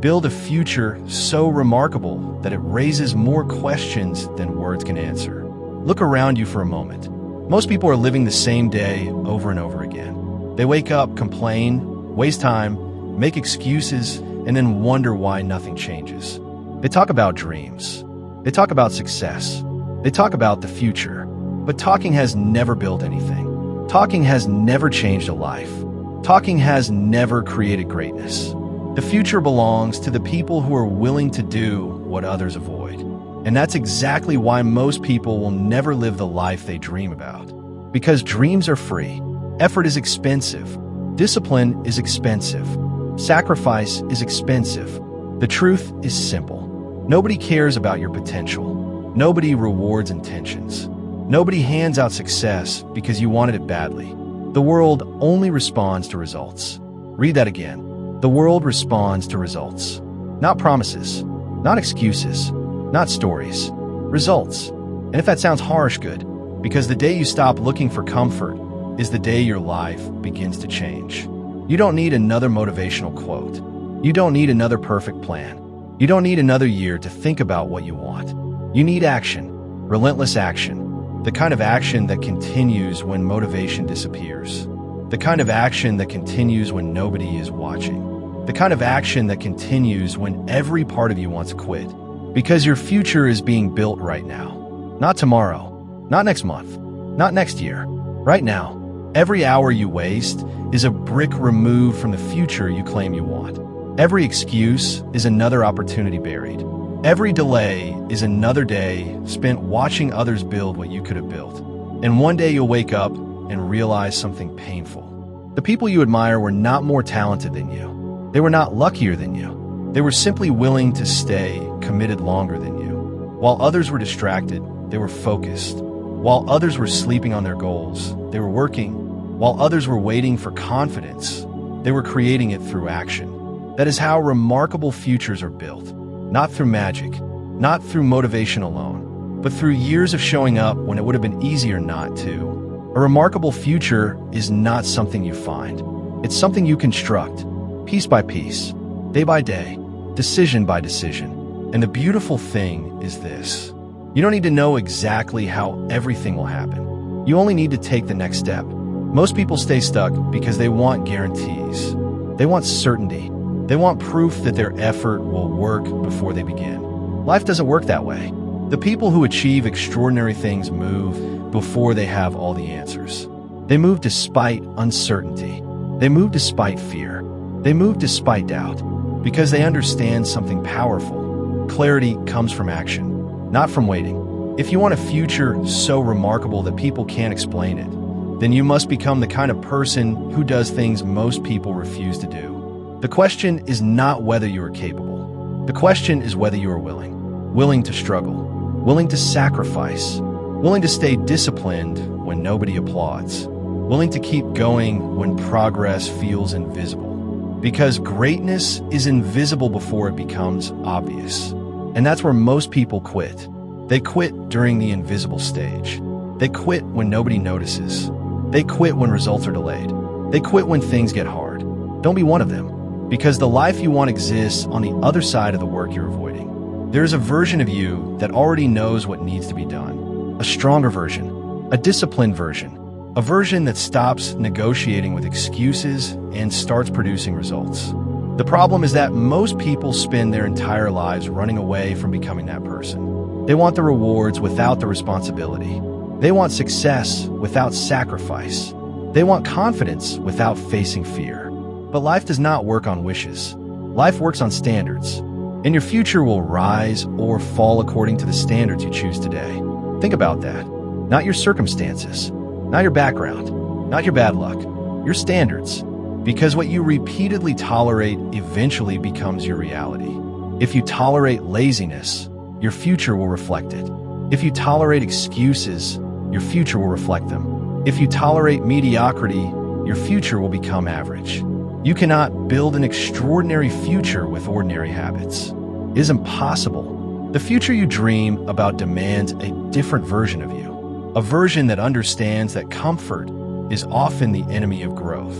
Build a future so remarkable that it raises more questions than words can answer. Look around you for a moment. Most people are living the same day over and over again. They wake up, complain, waste time, make excuses, and then wonder why nothing changes. They talk about dreams. They talk about success. They talk about the future. But talking has never built anything. Talking has never changed a life. Talking has never created greatness. The future belongs to the people who are willing to do what others avoid. And that's exactly why most people will never live the life they dream about. Because dreams are free. Effort is expensive. Discipline is expensive. Sacrifice is expensive. The truth is simple. Nobody cares about your potential. Nobody rewards intentions. Nobody hands out success because you wanted it badly. The world only responds to results. Read that again. The world responds to results. Not promises, not excuses, not stories. Results. And if that sounds harsh, good, because the day you stop looking for comfort is the day your life begins to change. You don't need another motivational quote. You don't need another perfect plan. You don't need another year to think about what you want. You need action, relentless action. The kind of action that continues when motivation disappears. The kind of action that continues when nobody is watching. The kind of action that continues when every part of you wants to quit. Because your future is being built right now. Not tomorrow. Not next month. Not next year. Right now. Every hour you waste is a brick removed from the future you claim you want. Every excuse is another opportunity buried. Every delay is another day spent watching others build what you could have built. And one day you'll wake up and realize something painful. The people you admire were not more talented than you. They were not luckier than you. They were simply willing to stay committed longer than you. While others were distracted, they were focused. While others were sleeping on their goals, they were working. While others were waiting for confidence, they were creating it through action. That is how remarkable futures are built. Not through magic, not through motivation alone, but through years of showing up when it would have been easier not to. A remarkable future is not something you find. It's something you construct, piece by piece, day by day, decision by decision. And the beautiful thing is this. You don't need to know exactly how everything will happen. You only need to take the next step. Most people stay stuck because they want guarantees. They want certainty. They want proof that their effort will work before they begin. Life doesn't work that way. The people who achieve extraordinary things move before they have all the answers. They move despite uncertainty. They move despite fear. They move despite doubt because they understand something powerful. Clarity comes from action, not from waiting. If you want a future so remarkable that people can't explain it, then you must become the kind of person who does things most people refuse to do. The question is not whether you are capable. The question is whether you are willing. Willing to struggle. Willing to sacrifice. Willing to stay disciplined when nobody applauds. Willing to keep going when progress feels invisible. Because greatness is invisible before it becomes obvious. And that's where most people quit. They quit during the invisible stage. They quit when nobody notices. They quit when results are delayed. They quit when things get hard. Don't be one of them. Because the life you want exists on the other side of the work you're avoiding. There is a version of you that already knows what needs to be done. A stronger version. A disciplined version. A version that stops negotiating with excuses and starts producing results. The problem is that most people spend their entire lives running away from becoming that person. They want the rewards without the responsibility. They want success without sacrifice. They want confidence without facing fear. But life does not work on wishes. Life works on standards. And your future will rise or fall according to the standards you choose today. Think about that. Not your circumstances, not your background, not your bad luck, your standards. Because what you repeatedly tolerate eventually becomes your reality. If you tolerate laziness, your future will reflect it. If you tolerate excuses, your future will reflect them. If you tolerate mediocrity, your future will become average. You cannot build an extraordinary future with ordinary habits. It is impossible. The future you dream about demands a different version of you. A version that understands that comfort is often the enemy of growth.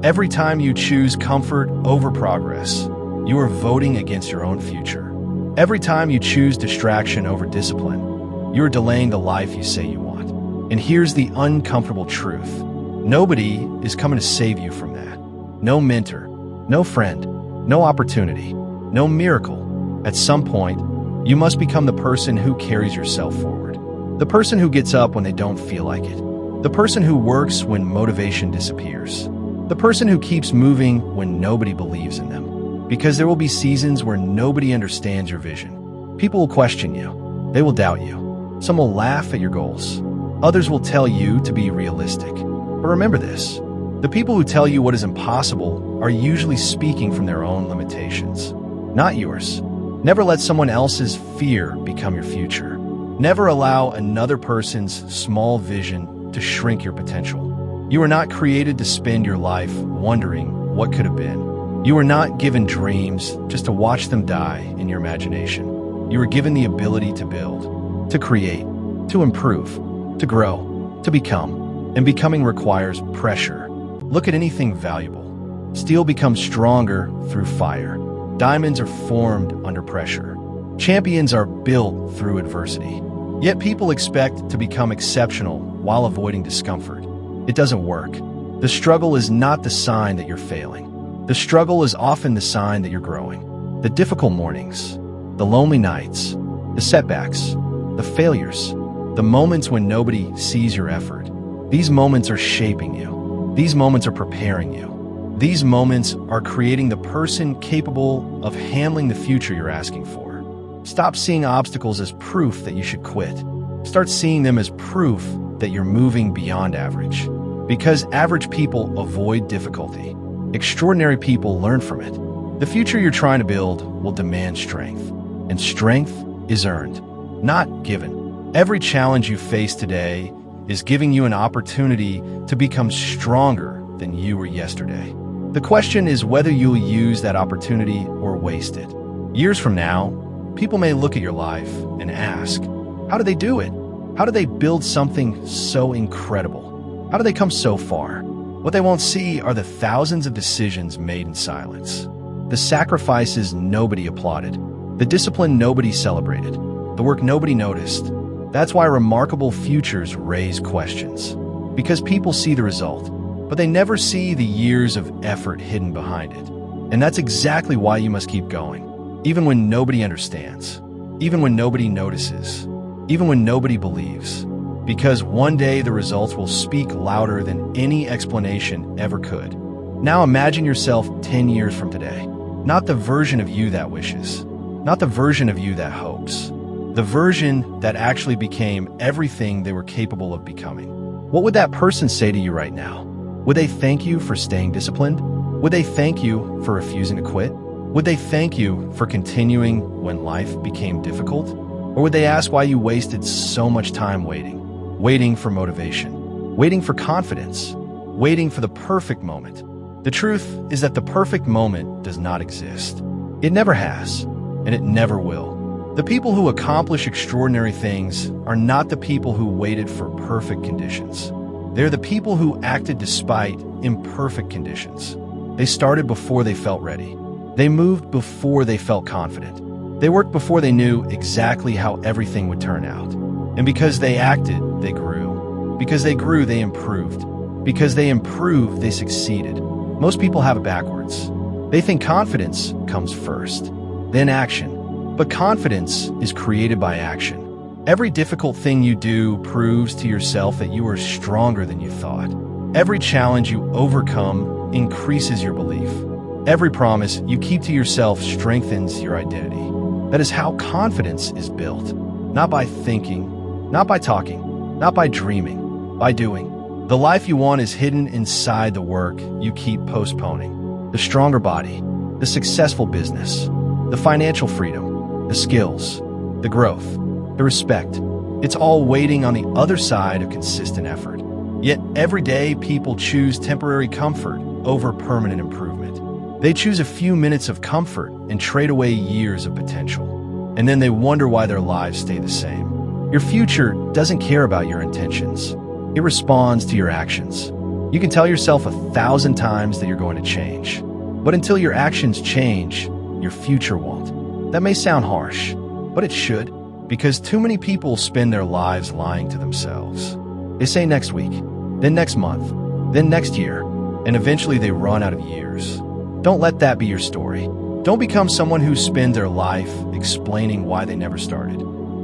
Every time you choose comfort over progress, you are voting against your own future. Every time you choose distraction over discipline, you are delaying the life you say you want. And here's the uncomfortable truth. Nobody is coming to save you from that. No mentor, no friend, no opportunity, no miracle. At some point, you must become the person who carries yourself forward. The person who gets up when they don't feel like it. The person who works when motivation disappears. The person who keeps moving when nobody believes in them. Because there will be seasons where nobody understands your vision. People will question you. They will doubt you. Some will laugh at your goals. Others will tell you to be realistic. But remember this, the people who tell you what is impossible are usually speaking from their own limitations, not yours. Never let someone else's fear become your future. Never allow another person's small vision to shrink your potential. You are not created to spend your life wondering what could have been. You are not given dreams just to watch them die in your imagination. You are given the ability to build, to create, to improve, to grow, to become. And becoming requires pressure. Look at anything valuable. Steel becomes stronger through fire. Diamonds are formed under pressure. Champions are built through adversity. Yet people expect to become exceptional while avoiding discomfort. It doesn't work. The struggle is not the sign that you're failing. The struggle is often the sign that you're growing. The difficult mornings, the lonely nights, the setbacks, the failures, the moments when nobody sees your effort. These moments are shaping you. These moments are preparing you. These moments are creating the person capable of handling the future you're asking for. Stop seeing obstacles as proof that you should quit. Start seeing them as proof that you're moving beyond average. Because average people avoid difficulty. Extraordinary people learn from it. The future you're trying to build will demand strength. And strength is earned, not given. Every challenge you face today is giving you an opportunity to become stronger than you were yesterday. The question is whether you'll use that opportunity or waste it. Years from now, people may look at your life and ask, how did they do it? How did they build something so incredible? How did they come so far? What they won't see are the thousands of decisions made in silence. The sacrifices nobody applauded. The discipline nobody celebrated. The work nobody noticed. That's why remarkable futures raise questions. Because people see the result, but they never see the years of effort hidden behind it. And that's exactly why you must keep going. Even when nobody understands. Even when nobody notices. Even when nobody believes. Because one day the results will speak louder than any explanation ever could. Now imagine yourself 10 years from today. Not the version of you that wishes. Not the version of you that hopes. The version that actually became everything they were capable of becoming. What would that person say to you right now? Would they thank you for staying disciplined? Would they thank you for refusing to quit? Would they thank you for continuing when life became difficult? Or would they ask why you wasted so much time waiting? Waiting for motivation, waiting for confidence, waiting for the perfect moment. The truth is that the perfect moment does not exist. It never has, and it never will. The people who accomplish extraordinary things are not the people who waited for perfect conditions. They're the people who acted despite imperfect conditions. They started before they felt ready. They moved before they felt confident. They worked before they knew exactly how everything would turn out. And because they acted, they grew. Because they grew, they improved. Because they improved, they succeeded. Most people have it backwards. They think confidence comes first, then action. But confidence is created by action. Every difficult thing you do proves to yourself that you are stronger than you thought. Every challenge you overcome increases your belief. Every promise you keep to yourself strengthens your identity. That is how confidence is built. Not by thinking, not by talking, not by dreaming, by doing. The life you want is hidden inside the work you keep postponing. The stronger body, the successful business, the financial freedom, the skills, the growth, the respect. It's all waiting on the other side of consistent effort. Yet every day people choose temporary comfort over permanent improvement. They choose a few minutes of comfort and trade away years of potential. And then they wonder why their lives stay the same. Your future doesn't care about your intentions. It responds to your actions. You can tell yourself 1,000 times that you're going to change. But until your actions change, your future won't. That may sound harsh, but it should, because too many people spend their lives lying to themselves. They say next week, then next month, then next year, and eventually they run out of years. Don't let that be your story. Don't become someone who spends their life explaining why they never started.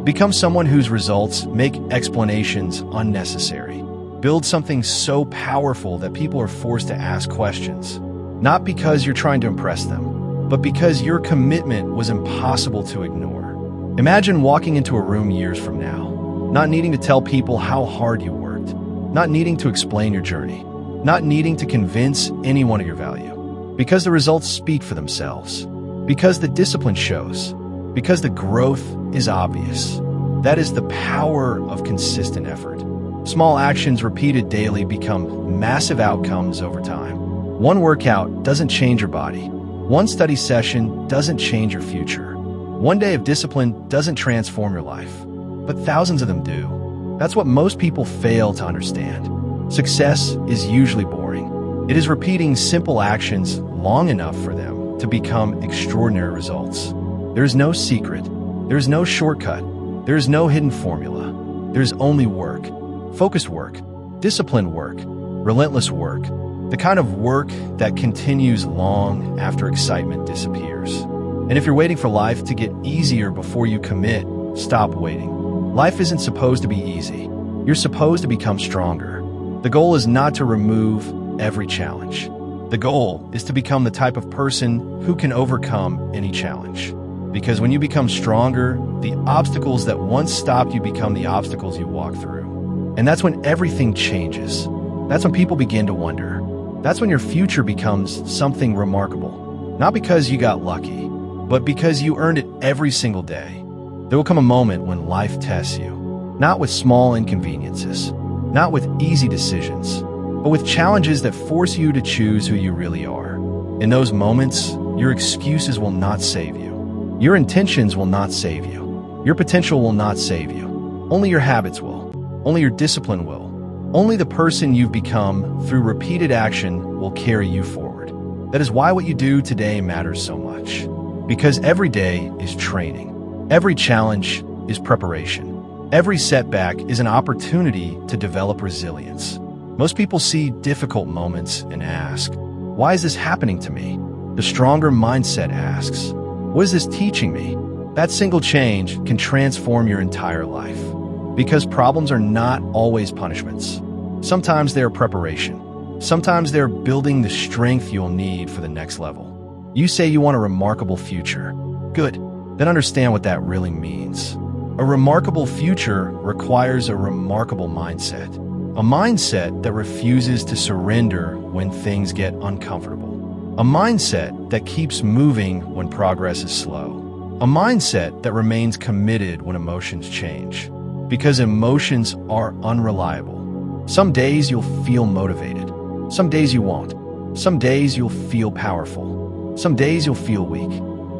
Become someone whose results make explanations unnecessary. Build something so powerful that people are forced to ask questions, not because you're trying to impress them, but because your commitment was impossible to ignore. Imagine walking into a room years from now, not needing to tell people how hard you worked, not needing to explain your journey, not needing to convince anyone of your value, because the results speak for themselves, because the discipline shows, because the growth is obvious. That is the power of consistent effort. Small actions repeated daily become massive outcomes over time. One workout doesn't change your body. One study session doesn't change your future. One day of discipline doesn't transform your life, but thousands of them do. That's what most people fail to understand. Success is usually boring. It is repeating simple actions long enough for them to become extraordinary results. There is no secret. There is no shortcut. There is no hidden formula. There is only work. Focused work, disciplined work, relentless work, the kind of work that continues long after excitement disappears. And if you're waiting for life to get easier before you commit, stop waiting. Life isn't supposed to be easy. You're supposed to become stronger. The goal is not to remove every challenge. The goal is to become the type of person who can overcome any challenge. Because when you become stronger, the obstacles that once stopped you become the obstacles you walk through. And that's when everything changes. That's when people begin to wonder. That's when your future becomes something remarkable. Not because you got lucky, but because you earned it every single day. There will come a moment when life tests you, not with small inconveniences, not with easy decisions, but with challenges that force you to choose who you really are. In those moments, your excuses will not save you. Your intentions will not save you. Your potential will not save you. Only your habits will. Only your discipline will. Only the person you've become through repeated action will carry you forward. That is why what you do today matters so much. Because every day is training. Every challenge is preparation. Every setback is an opportunity to develop resilience. Most people see difficult moments and ask, why is this happening to me? The stronger mindset asks, what is this teaching me? That single change can transform your entire life. Because problems are not always punishments. Sometimes they're preparation. Sometimes they're building the strength you'll need for the next level. You say you want a remarkable future. Good. Then understand what that really means. A remarkable future requires a remarkable mindset. A mindset that refuses to surrender when things get uncomfortable. A mindset that keeps moving when progress is slow. A mindset that remains committed when emotions change. Because emotions are unreliable. Some days you'll feel motivated. Some days you won't. Some days you'll feel powerful. Some days you'll feel weak.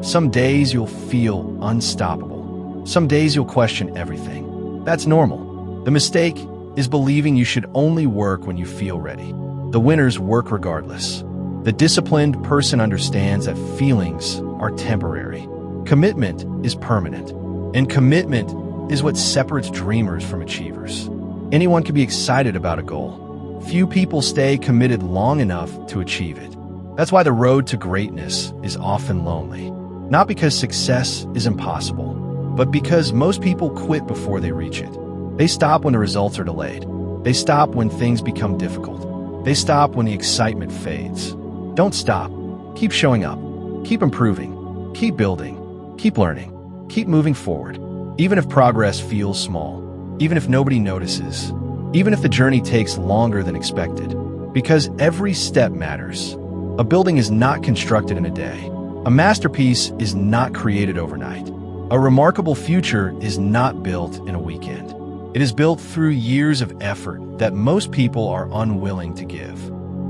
Some days you'll feel unstoppable. Some days you'll question everything. That's normal. The mistake is believing you should only work when you feel ready. The winners work regardless. The disciplined person understands that feelings are temporary. Commitment is permanent. And commitment is what separates dreamers from achievers. Anyone can be excited about a goal. Few people stay committed long enough to achieve it. That's why the road to greatness is often lonely. Not because success is impossible, but because most people quit before they reach it. They stop when the results are delayed. They stop when things become difficult. They stop when the excitement fades. Don't stop. Keep showing up. Keep improving. Keep building. Keep learning. Keep moving forward. Even if progress feels small, even if nobody notices, even if the journey takes longer than expected, because every step matters. A building is not constructed in a day. A masterpiece is not created overnight. A remarkable future is not built in a weekend. It is built through years of effort that most people are unwilling to give.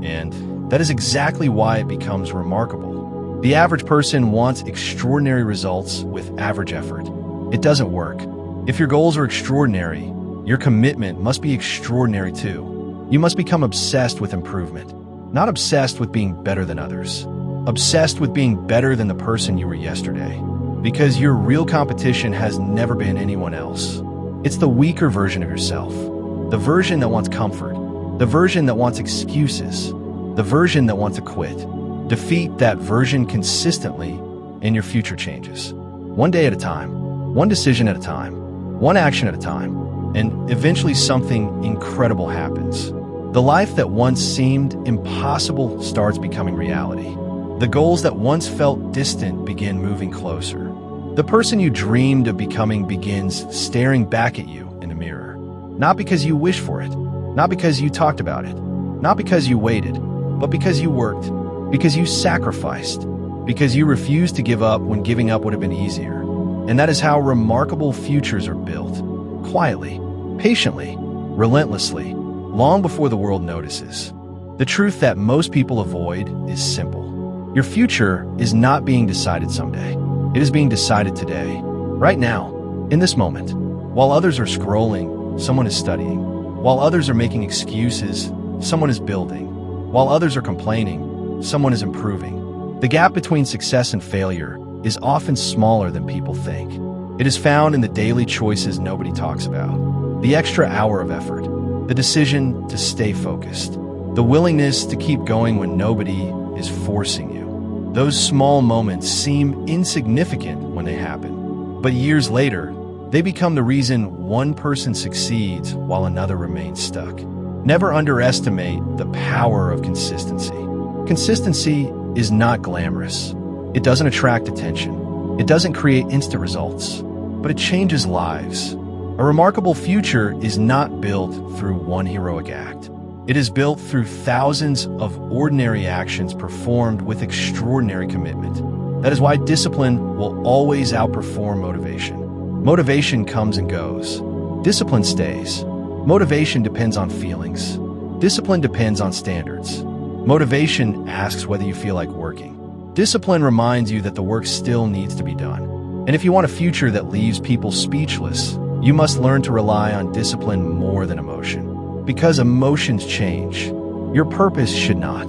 And that is exactly why it becomes remarkable. The average person wants extraordinary results with average effort. It doesn't work. If your goals are extraordinary, your commitment must be extraordinary too. You must become obsessed with improvement, not obsessed with being better than others. obsessed with being better than the person you were yesterday, because your real competition has never been anyone else. It's the weaker version of yourself, the version that wants comfort, the version that wants excuses, the version that wants to quit. Defeat that version consistently, and your future changes. One day at a time, one decision at a time, one action at a time, and eventually something incredible happens. The life that once seemed impossible starts becoming reality. The goals that once felt distant begin moving closer. The person you dreamed of becoming begins staring back at you in the mirror. Not because you wished for it, not because you talked about it, not because you waited, but because you worked, because you sacrificed, because you refused to give up when giving up would have been easier. And that is how remarkable futures are built. Quietly, patiently, relentlessly, long before the world notices. The truth that most people avoid is simple. Your future is not being decided someday. It is being decided today, right now, in this moment. While others are scrolling, someone is studying. While others are making excuses, someone is building. While others are complaining, someone is improving. The gap between success and failure is often smaller than people think. It is found in the daily choices nobody talks about. The extra hour of effort, the decision to stay focused, the willingness to keep going when nobody is forcing you. Those small moments seem insignificant when they happen, but years later, they become the reason one person succeeds while another remains stuck. Never underestimate the power of consistency. Consistency is not glamorous. It doesn't attract attention. It doesn't create instant results, but it changes lives. A remarkable future is not built through one heroic act. It is built through thousands of ordinary actions performed with extraordinary commitment. That is why discipline will always outperform motivation. Motivation comes and goes. Discipline stays. Motivation depends on feelings. Discipline depends on standards. Motivation asks whether you feel like working. Discipline reminds you that the work still needs to be done. And if you want a future that leaves people speechless, you must learn to rely on discipline more than emotion. Because emotions change. Your purpose should not.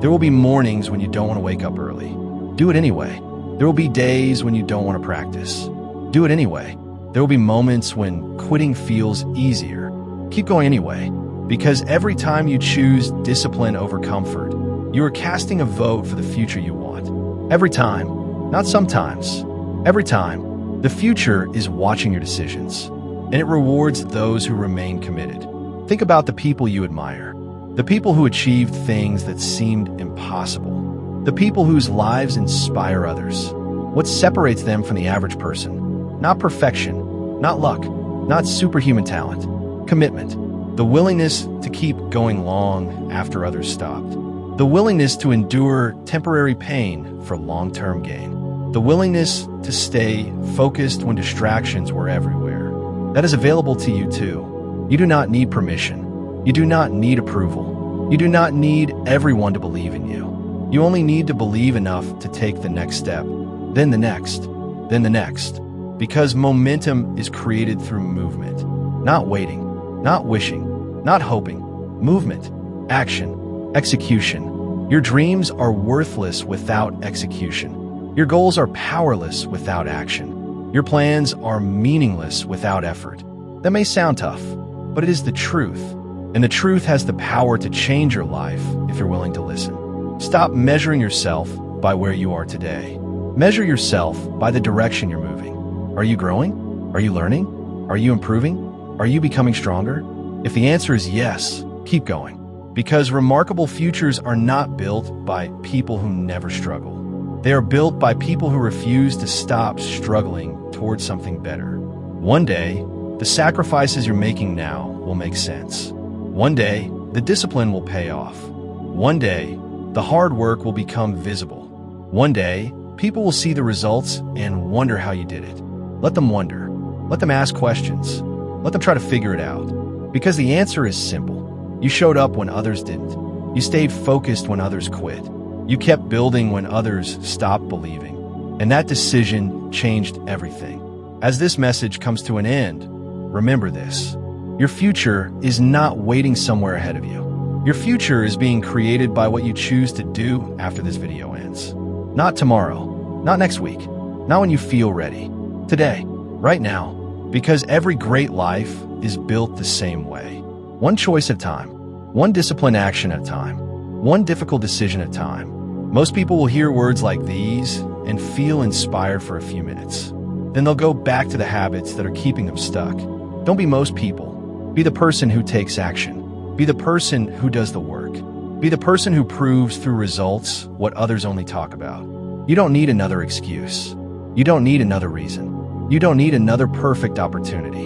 There will be mornings when you don't want to wake up early. Do it anyway. There will be days when you don't want to practice. Do it anyway. There will be moments when quitting feels easier. Keep going anyway. Because every time you choose discipline over comfort, you are casting a vote for the future you want. Every time, not sometimes, every time, the future is watching your decisions, and it rewards those who remain committed. Think about the people you admire, the people who achieved things that seemed impossible, the people whose lives inspire others. What separates them from the average person? Not perfection, not luck, not superhuman talent. Commitment. The willingness to keep going long after others stopped. The willingness to endure temporary pain for long-term gain. The willingness to stay focused when distractions were everywhere. That is available to you too. You do not need permission. You do not need approval. You do not need everyone to believe in you. You only need to believe enough to take the next step, then the next, then the next. Because momentum is created through movement, not waiting, not wishing, not hoping. Movement, action, execution. Your dreams are worthless without execution. Your goals are powerless without action. Your plans are meaningless without effort. That may sound tough, but it is the truth. And the truth has the power to change your life if you're willing to listen. Stop measuring yourself by where you are today. Measure yourself by the direction you're moving. Are you growing? Are you learning? Are you improving? Are you becoming stronger? If the answer is yes, keep going. Because remarkable futures are not built by people who never struggle. They are built by people who refuse to stop struggling towards something better. One day, the sacrifices you're making now will make sense. One day, the discipline will pay off. One day, the hard work will become visible. One day, people will see the results and wonder how you did it. Let them wonder. Let them ask questions. Let them try to figure it out. Because the answer is simple. You showed up when others didn't. You stayed focused when others quit. You kept building when others stopped believing. And that decision changed everything. As this message comes to an end, remember this. Your future is not waiting somewhere ahead of you. Your future is being created by what you choose to do after this video ends. Not tomorrow, not next week, not when you feel ready. Today, right now, because every great life is built the same way. One choice at a time, one disciplined action at a time, one difficult decision at a time. Most people will hear words like these and feel inspired for a few minutes. Then they'll go back to the habits that are keeping them stuck. Don't be most people. Be the person who takes action. Be the person who does the work. Be the person who proves through results what others only talk about. You don't need another excuse. You don't need another reason. You don't need another perfect opportunity.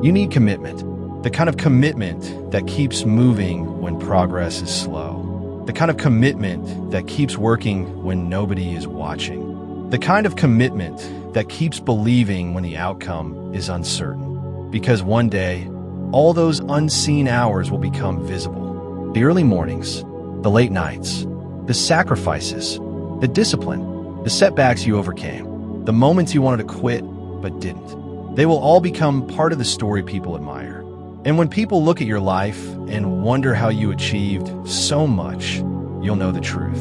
You need commitment. The kind of commitment that keeps moving when progress is slow. The kind of commitment that keeps working when nobody is watching. The kind of commitment that keeps believing when the outcome is uncertain. Because one day, all those unseen hours will become visible. The early mornings, the late nights, the sacrifices, the discipline, the setbacks you overcame, the moments you wanted to quit but didn't. They will all become part of the story people admire. And when people look at your life and wonder how you achieved so much, you'll know the truth.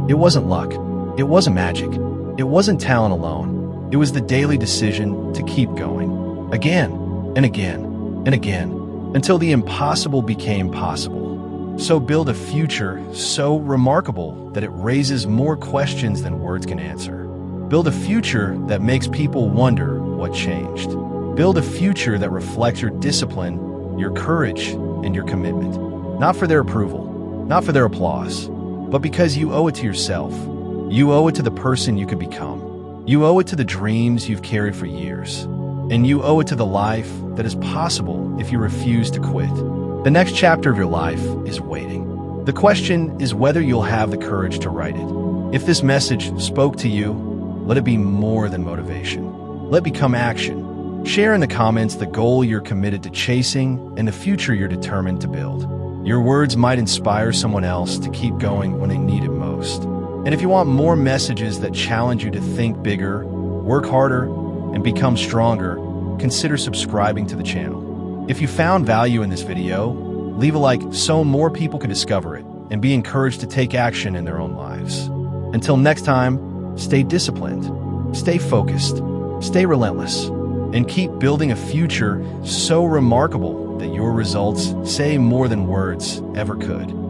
It wasn't luck. It wasn't magic. It wasn't talent alone. It was the daily decision to keep going. Again and again and again until the impossible became possible. So build a future so remarkable that it raises more questions than words can answer. Build a future that makes people wonder what changed. Build a future that reflects your discipline, your courage, and your commitment. Not for their approval, not for their applause, but because you owe it to yourself. You owe it to the person you could become. You owe it to the dreams you've carried for years. And you owe it to the life that is possible if you refuse to quit. The next chapter of your life is waiting. The question is whether you'll have the courage to write it. If this message spoke to you, let it be more than motivation. Let it become action. Share in the comments the goal you're committed to chasing and the future you're determined to build. Your words might inspire someone else to keep going when they need it most. And if you want more messages that challenge you to think bigger, work harder, and become stronger, consider subscribing to the channel. If you found value in this video, leave a like so more people can discover it and be encouraged to take action in their own lives. Until next time, stay disciplined, stay focused, stay relentless, and keep building a future so remarkable that your results say more than words ever could.